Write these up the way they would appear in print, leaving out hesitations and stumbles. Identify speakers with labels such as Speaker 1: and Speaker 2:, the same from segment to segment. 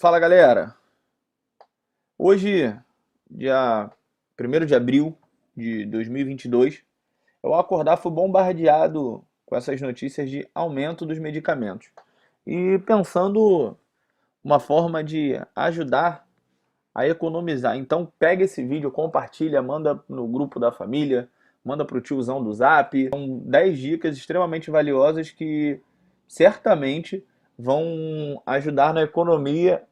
Speaker 1: Fala galera, hoje, dia 1º de abril de 2022, eu ao acordar fui bombardeado com essas notícias de aumento dos medicamentos. E pensando uma forma de ajudar a economizar. Então pega esse vídeo, compartilha, manda no grupo da família, manda para o tiozão do Zap. São 10 dicas extremamente valiosas que certamente vão ajudar na economia,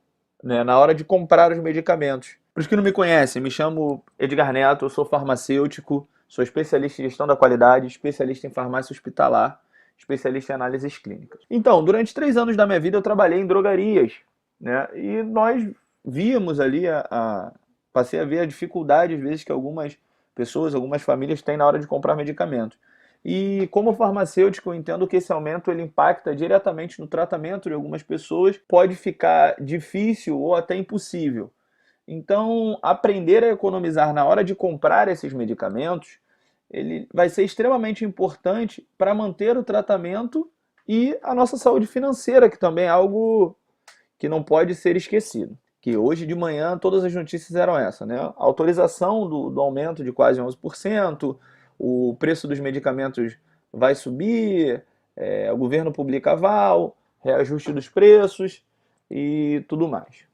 Speaker 1: né, na hora de comprar os medicamentos. Para os que não me conhecem, me chamo Edgar Neto, eu sou farmacêutico, sou especialista em gestão da qualidade, especialista em farmácia hospitalar, especialista em análises clínicas. Então, durante 3 anos da minha vida eu trabalhei em drogarias, né, e nós víamos ali, passei a ver a dificuldade, às vezes, que algumas pessoas, algumas famílias têm na hora de comprar medicamentos. E como farmacêutico, eu entendo que esse aumento ele impacta diretamente no tratamento de algumas pessoas, pode ficar difícil ou até impossível. Então, aprender a economizar na hora de comprar esses medicamentos, ele vai ser extremamente importante para manter o tratamento e a nossa saúde financeira, que também é algo que não pode ser esquecido. Que hoje de manhã todas as notícias eram essa, né? A autorização do aumento de quase 11%, o preço dos medicamentos vai subir, o governo publica aval, reajuste dos preços e tudo mais.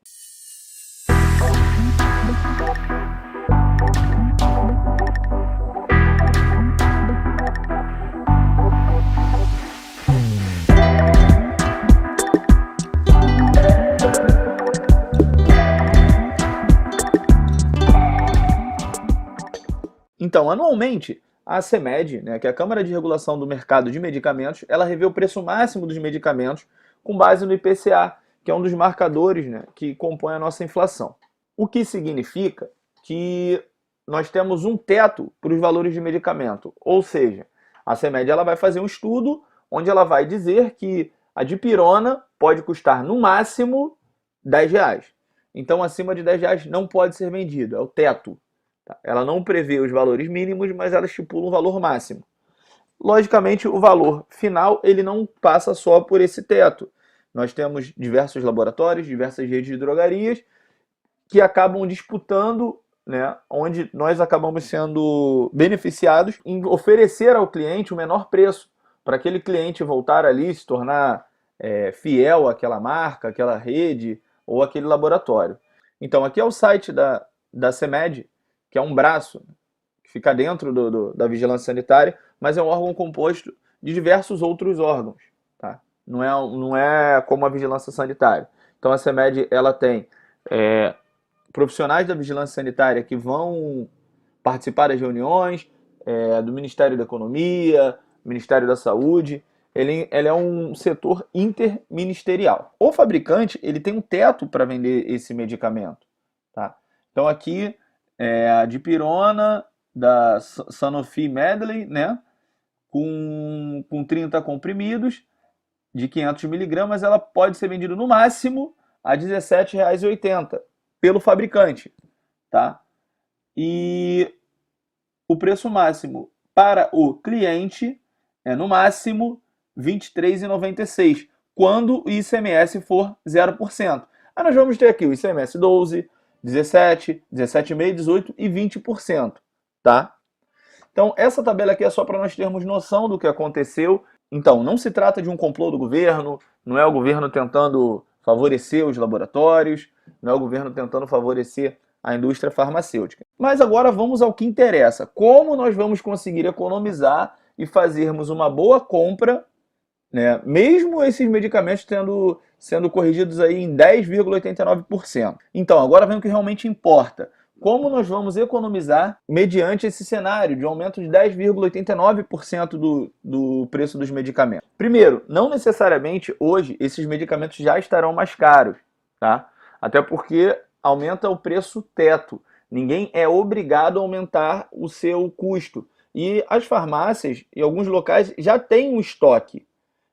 Speaker 1: Então, anualmente, a CMED, né, que é a Câmara de Regulação do Mercado de Medicamentos, ela revê o preço máximo dos medicamentos com base no IPCA, que é um dos marcadores, né, que compõe a nossa inflação. O que significa que nós temos um teto para os valores de medicamento, ou seja, a CMED ela vai fazer um estudo onde ela vai dizer que a dipirona pode custar no máximo R$ 10. Então, acima de R$ 10 não pode ser vendido, é o teto. Ela não prevê os valores mínimos, mas ela estipula um valor máximo. Logicamente, o valor final ele não passa só por esse teto. Nós temos diversos laboratórios, diversas redes de drogarias que acabam disputando, né, onde nós acabamos sendo beneficiados em oferecer ao cliente o menor preço, para aquele cliente voltar ali, se tornar fiel àquela marca, àquela rede ou àquele laboratório. Então, aqui é o site da CMED, que é um braço que fica dentro da vigilância sanitária, mas é um órgão composto de diversos outros órgãos. Tá? Não é como a vigilância sanitária. Então a CMED ela tem profissionais da vigilância sanitária que vão participar das reuniões do Ministério da Economia, Ministério da Saúde. Ele é um setor interministerial. O fabricante ele tem um teto para vender esse medicamento. Tá? Então aqui a dipirona da Sanofi Medley, né, com 30 comprimidos de 500 miligramas, ela pode ser vendida no máximo a R$ 17,80 pelo fabricante, tá? E o preço máximo para o cliente é no máximo R$ 23,96, quando o ICMS for 0%. Aí nós vamos ter aqui o ICMS 12%, 17, 17,5%, 18% e 20%, tá? Então, essa tabela aqui é só para nós termos noção do que aconteceu. Então, não se trata de um complô do governo, não é o governo tentando favorecer os laboratórios, não é o governo tentando favorecer a indústria farmacêutica. Mas agora vamos ao que interessa. Como nós vamos conseguir economizar e fazermos uma boa compra, né, mesmo esses medicamentos sendo corrigidos aí em 10,89%. Então, agora vem o que realmente importa. Como nós vamos economizar mediante esse cenário de aumento de 10,89% do preço dos medicamentos? Primeiro, não necessariamente hoje esses medicamentos já estarão mais caros, tá? Até porque aumenta o preço teto. Ninguém é obrigado a aumentar o seu custo. E as farmácias, em alguns locais, já têm um estoque.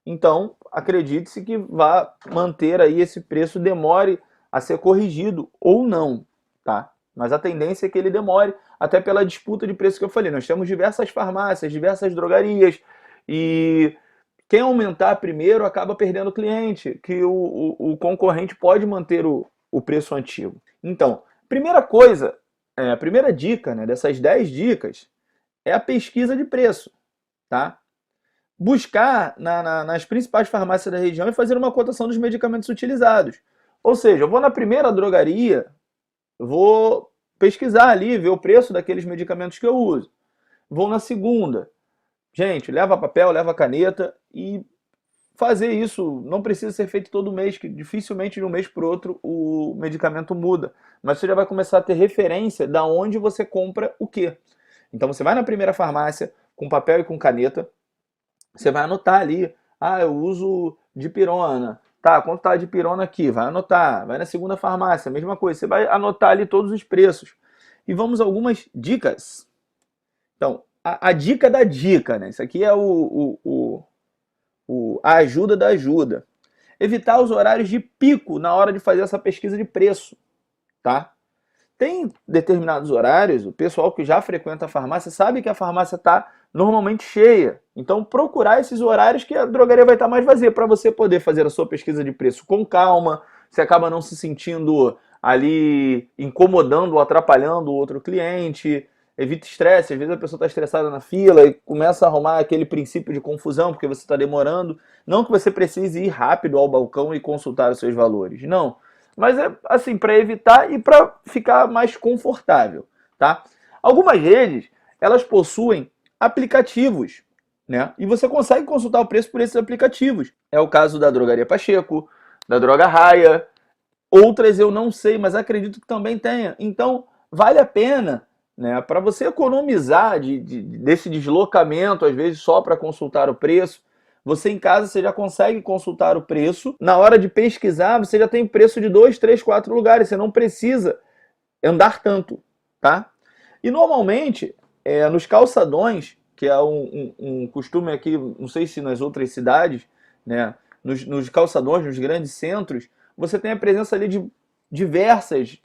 Speaker 1: Então, acredite-se que vai manter aí esse preço, demore a ser corrigido ou não, tá? Mas a tendência é que ele demore, até pela disputa de preço que eu falei. Nós temos diversas farmácias, diversas drogarias, e quem aumentar primeiro acaba perdendo cliente, que o concorrente pode manter o preço antigo? Então, primeira coisa, a primeira dica, né, dessas 10 dicas é a pesquisa de preço, tá? Buscar nas principais farmácias da região e fazer uma cotação dos medicamentos utilizados. Ou seja, eu vou na primeira drogaria, vou pesquisar ali, ver o preço daqueles medicamentos que eu uso. Vou na segunda. Gente, leva papel, leva caneta e fazer isso não precisa ser feito todo mês, que dificilmente de um mês para o outro o medicamento muda. Mas você já vai começar a ter referência da onde você compra o quê. Então você vai na primeira farmácia com papel e com caneta, você vai anotar ali, eu uso dipirona. Tá, quanto tá a dipirona aqui? Vai anotar. Vai na segunda farmácia, mesma coisa. Você vai anotar ali todos os preços. E vamos a algumas dicas. Então, a dica da dica, né? Isso aqui é a ajuda da ajuda. Evitar os horários de pico na hora de fazer essa pesquisa de preço, tá? Tem determinados horários, o pessoal que já frequenta a farmácia sabe que a farmácia está normalmente cheia. Então, procurar esses horários que a drogaria vai estar mais vazia, para você poder fazer a sua pesquisa de preço com calma, você acaba não se sentindo ali incomodando ou atrapalhando o outro cliente, evita estresse. Às vezes a pessoa está estressada na fila e começa a arrumar aquele princípio de confusão porque você está demorando. Não que você precise ir rápido ao balcão e consultar os seus valores, não. Mas é assim, para evitar e para ficar mais confortável, tá? Algumas redes, elas possuem aplicativos, né? E você consegue consultar o preço por esses aplicativos. É o caso da Drogaria Pacheco, da Droga Raia. Outras eu não sei, mas acredito que também tenha. Então, vale a pena, né, para você economizar desse deslocamento, às vezes só para consultar o preço. Você em casa você já consegue consultar o preço. Na hora de pesquisar, você já tem preço de 2, 3, 4 lugares. Você não precisa andar tanto, tá? E normalmente, nos calçadões, que é um costume aqui, não sei se nas outras cidades, né, nos calçadões, nos grandes centros, você tem a presença ali de diversas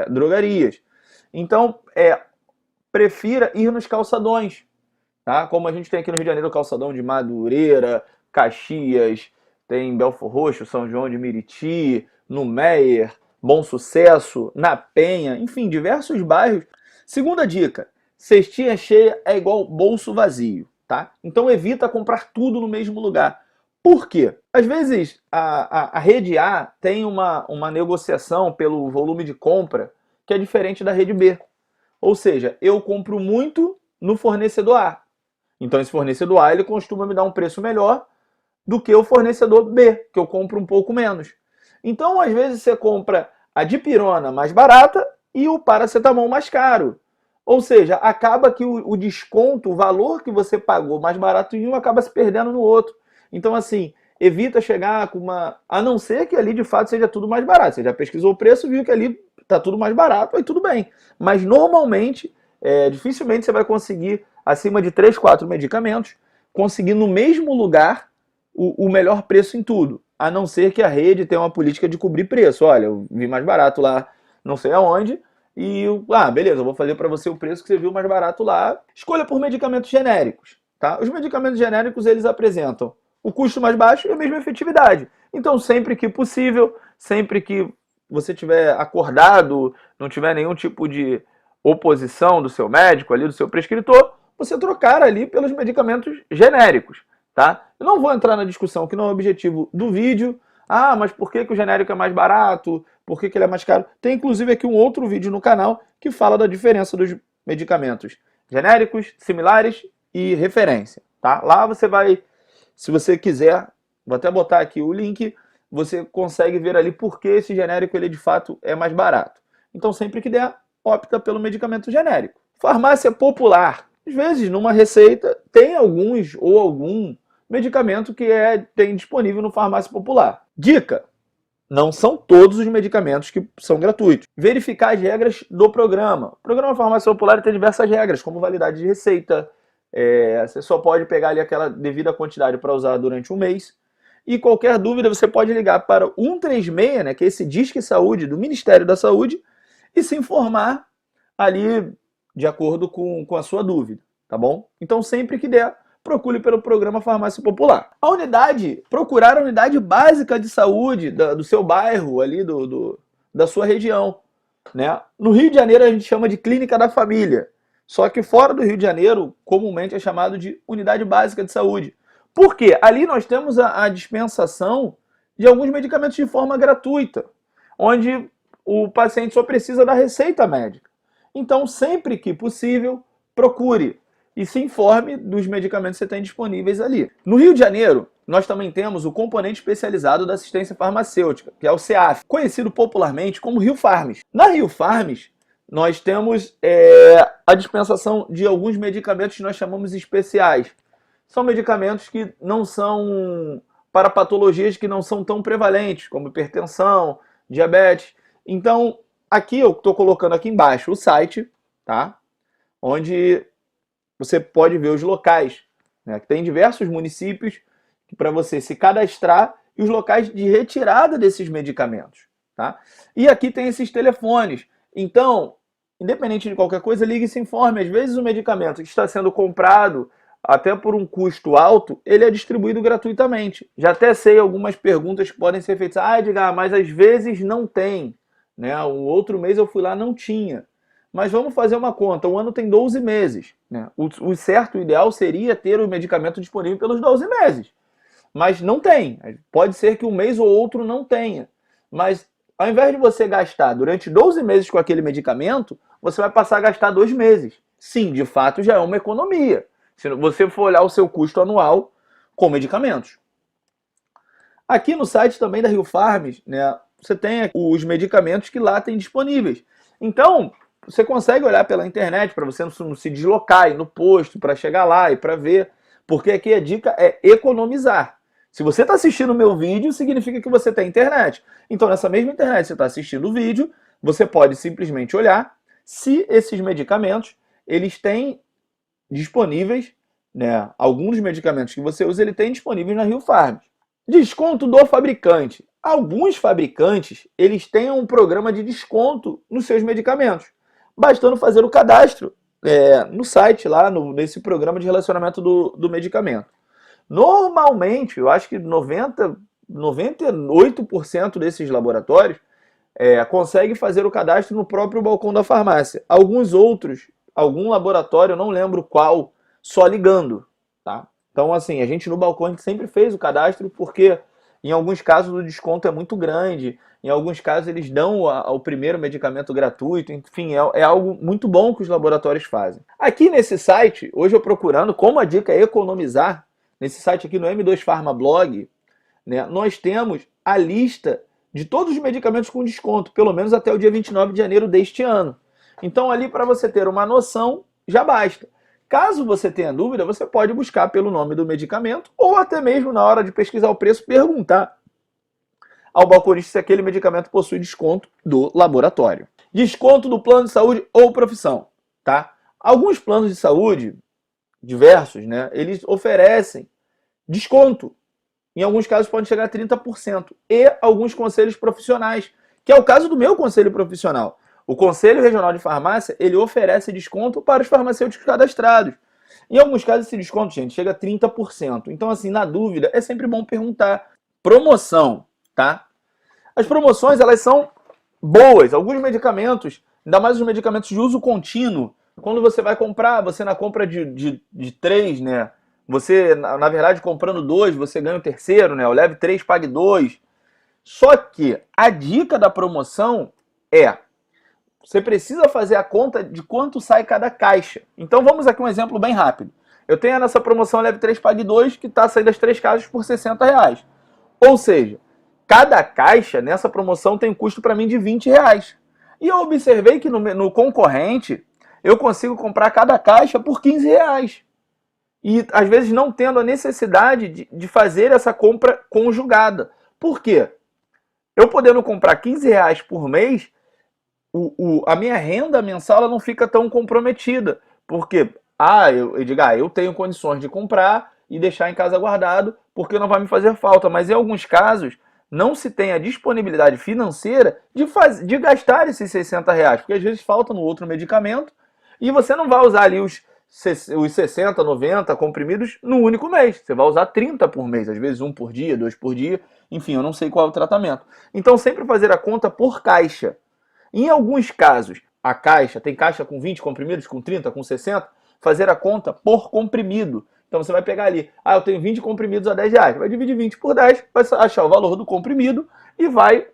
Speaker 1: drogarias. Então, prefira ir nos calçadões. Tá? Como a gente tem aqui no Rio de Janeiro o calçadão de Madureira, Caxias, tem Belfor Roxo, São João de Meriti, no Meier, Bom Sucesso, na Penha, enfim, diversos bairros. Segunda dica, cestinha cheia é igual bolso vazio, tá? Então evita comprar tudo no mesmo lugar. Por quê? Às vezes a rede A tem uma negociação pelo volume de compra que é diferente da rede B. Ou seja, eu compro muito no fornecedor A. Então esse fornecedor A ele costuma me dar um preço melhor do que o fornecedor B, que eu compro um pouco menos. Então às vezes você compra a dipirona mais barata e o paracetamol mais caro. Ou seja, acaba que o desconto, o valor que você pagou mais barato em um acaba se perdendo no outro. Então assim, evita chegar com uma... A não ser que ali de fato seja tudo mais barato. Você já pesquisou o preço, viu que ali está tudo mais barato, aí tudo bem. Mas normalmente, dificilmente você vai conseguir acima de 3, 4 medicamentos, conseguir no mesmo lugar o melhor preço em tudo. A não ser que a rede tenha uma política de cobrir preço. Olha, eu vi mais barato lá, não sei aonde, e beleza, eu vou fazer para você o preço que você viu mais barato lá. Escolha por medicamentos genéricos. Tá? Os medicamentos genéricos, eles apresentam o custo mais baixo e a mesma efetividade. Então, sempre que possível, sempre que você tiver acordado, não tiver nenhum tipo de oposição do seu médico ali, do seu prescritor, você trocar ali pelos medicamentos genéricos, tá? Eu não vou entrar na discussão, que não é o objetivo do vídeo. Mas por que o genérico é mais barato? Por que ele é mais caro? Tem inclusive aqui um outro vídeo no canal que fala da diferença dos medicamentos genéricos, similares e referência, tá? Lá você vai, se você quiser, vou até botar aqui o link, você consegue ver ali por que esse genérico ele de fato é mais barato. Então sempre que der, opta pelo medicamento genérico. Farmácia popular. Às vezes, numa receita, tem algum medicamento que tem disponível no farmácia popular. Dica: não são todos os medicamentos que são gratuitos. Verificar as regras do programa. O programa Farmácia Popular tem diversas regras, como validade de receita. Você só pode pegar ali aquela devida quantidade para usar durante um mês. E qualquer dúvida, você pode ligar para o 136, né, que é esse Disque Saúde do Ministério da Saúde, e se informar ali de acordo com a sua dúvida, tá bom? Então, sempre que der, procure pelo programa Farmácia Popular. Procurar a unidade básica de saúde do seu bairro, ali do da sua região, né? No Rio de Janeiro a gente chama de clínica da família, só que fora do Rio de Janeiro comumente é chamado de unidade básica de saúde. Por quê? Ali nós temos a dispensação de alguns medicamentos de forma gratuita, onde o paciente só precisa da receita médica. Então, sempre que possível, procure e se informe dos medicamentos que você tem disponíveis ali. No Rio de Janeiro, nós também temos o componente especializado da assistência farmacêutica, que é o CEAF, conhecido popularmente como Rio Farms. Na Rio Farms, nós temos a dispensação de alguns medicamentos que nós chamamos especiais. São medicamentos que não são para patologias que não são tão prevalentes, como hipertensão, diabetes. Então, aqui eu estou colocando aqui embaixo o site, tá? Onde você pode ver os locais, né? Tem diversos municípios para você se cadastrar e os locais de retirada desses medicamentos, tá? E aqui tem esses telefones. Então, independente de qualquer coisa, ligue e se informe. Às vezes o medicamento que está sendo comprado até por um custo alto, ele é distribuído gratuitamente. Já até sei algumas perguntas que podem ser feitas. Ah, Edgar, mas às vezes não tem, né? O outro mês eu fui lá, não tinha. Mas vamos fazer uma conta, o ano tem 12 meses. Né? O certo, o ideal seria ter o medicamento disponível pelos 12 meses. Mas não tem. Pode ser que um mês ou outro não tenha. Mas ao invés de você gastar durante 12 meses com aquele medicamento, você vai passar a gastar 2 meses. Sim, de fato já é uma economia. Se você for olhar o seu custo anual com medicamentos. Aqui no site também da Rio Farms, né, você tem os medicamentos que lá tem disponíveis. Então, você consegue olhar pela internet para você não se deslocar, ir no posto para chegar lá e para ver. Porque aqui a dica é economizar. Se você está assistindo o meu vídeo, significa que você tem internet. Então, nessa mesma internet, você está assistindo o vídeo, você pode simplesmente olhar se esses medicamentos eles têm disponíveis, né? Alguns medicamentos que você usa, ele tem disponíveis na Rio Farms. Desconto do fabricante. Alguns fabricantes, eles têm um programa de desconto nos seus medicamentos, bastando fazer o cadastro no site, lá nesse programa de relacionamento do medicamento. Normalmente, eu acho que 98% desses laboratórios consegue fazer o cadastro no próprio balcão da farmácia. Alguns outros, algum laboratório, eu não lembro qual, só ligando, tá? Então, assim, a gente no balcão a gente sempre fez o cadastro porque em alguns casos o desconto é muito grande, em alguns casos eles dão o primeiro medicamento gratuito, enfim, é algo muito bom que os laboratórios fazem. Aqui nesse site, hoje eu procurando, como a dica é economizar, nesse site aqui no M2 Pharma Blog, né, nós temos a lista de todos os medicamentos com desconto, pelo menos até o dia 29 de janeiro deste ano. Então ali para você ter uma noção, já basta. Caso você tenha dúvida, você pode buscar pelo nome do medicamento ou até mesmo na hora de pesquisar o preço, perguntar ao balconista se aquele medicamento possui desconto do laboratório. Desconto do plano de saúde ou profissão, tá? Alguns planos de saúde, diversos, né, eles oferecem desconto. Em alguns casos pode chegar a 30%. E alguns conselhos profissionais, que é o caso do meu conselho profissional. O Conselho Regional de Farmácia, ele oferece desconto para os farmacêuticos cadastrados. Em alguns casos esse desconto, gente, chega a 30%. Então, assim, na dúvida, é sempre bom perguntar. Promoção, tá? As promoções, elas são boas. Alguns medicamentos, ainda mais os medicamentos de uso contínuo, quando você vai comprar, você na compra de 3, né? Você, na verdade, comprando 2, você ganha o terceiro, né? O leve 3, pague 2. Só que a dica da promoção você precisa fazer a conta de quanto sai cada caixa. Então vamos aqui um exemplo bem rápido. Eu tenho nessa promoção leve 3, pague 2, que está saindo as 3 caixas por R$60. Ou seja, cada caixa nessa promoção tem um custo para mim de R$20. E eu observei que no concorrente eu consigo comprar cada caixa por R$15. E às vezes não tendo a necessidade de fazer essa compra conjugada. Por quê? Eu podendo comprar R$15 por mês, a minha renda mensal ela não fica tão comprometida. Porque, eu tenho condições de comprar e deixar em casa guardado, porque não vai me fazer falta. Mas em alguns casos, não se tem a disponibilidade financeira de gastar esses R$60, porque às vezes falta no outro medicamento, e você não vai usar ali os os 60, 90 comprimidos no único mês. Você vai usar 30 por mês, às vezes um por dia, dois por dia, enfim, eu não sei qual é o tratamento. Então sempre fazer a conta por caixa. Em alguns casos, a caixa, tem caixa com 20 comprimidos, com 30, com 60, fazer a conta por comprimido. Então você vai pegar ali, eu tenho 20 comprimidos a R$10, vai dividir 20 por 10, vai achar o valor do comprimido e vai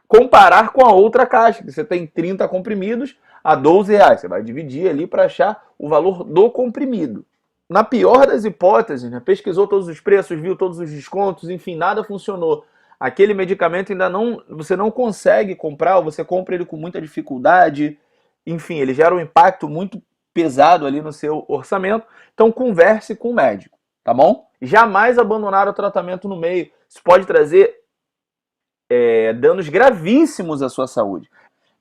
Speaker 1: comparar com a outra caixa, que você tem 30 comprimidos a R$12. Você vai dividir ali para achar o valor do comprimido. Na pior das hipóteses, né, pesquisou todos os preços, viu todos os descontos, enfim, nada funcionou. Aquele medicamento ainda não, você não consegue comprar, ou você compra ele com muita dificuldade, enfim, ele gera um impacto muito pesado ali no seu orçamento. Então converse com o médico, tá bom? Jamais abandonar o tratamento no meio. Isso pode trazer danos gravíssimos à sua saúde.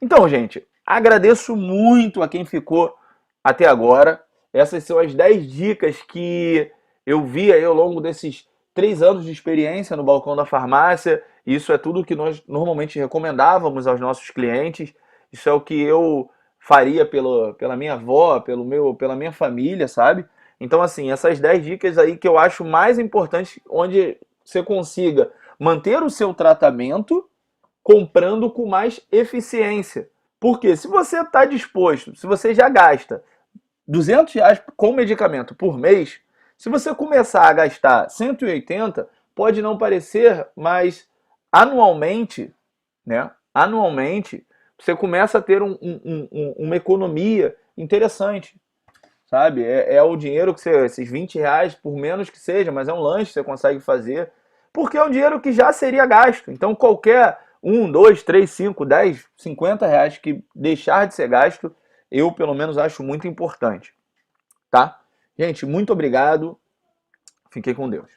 Speaker 1: Então, gente, agradeço muito a quem ficou até agora. Essas são as 10 dicas que eu vi aí ao longo desses 3 anos de experiência no balcão da farmácia. Isso é tudo que nós normalmente recomendávamos aos nossos clientes. Isso é o que eu faria pela minha avó, pela minha família, sabe? Então, assim, essas 10 dicas aí que eu acho mais importantes, onde você consiga manter o seu tratamento comprando com mais eficiência. Porque se você está disposto, se você já gasta R$200 com medicamento por mês, se você começar a gastar 180, pode não parecer, mas anualmente, né? Anualmente, você começa a ter uma economia interessante, sabe? É o dinheiro que você, esses R$20, por menos que seja, mas é um lanche que você consegue fazer, porque é um dinheiro que já seria gasto. Então qualquer 1, 2, 3, 5, 10, R$50 que deixar de ser gasto, eu pelo menos acho muito importante, tá? Gente, muito obrigado. Fiquem com Deus.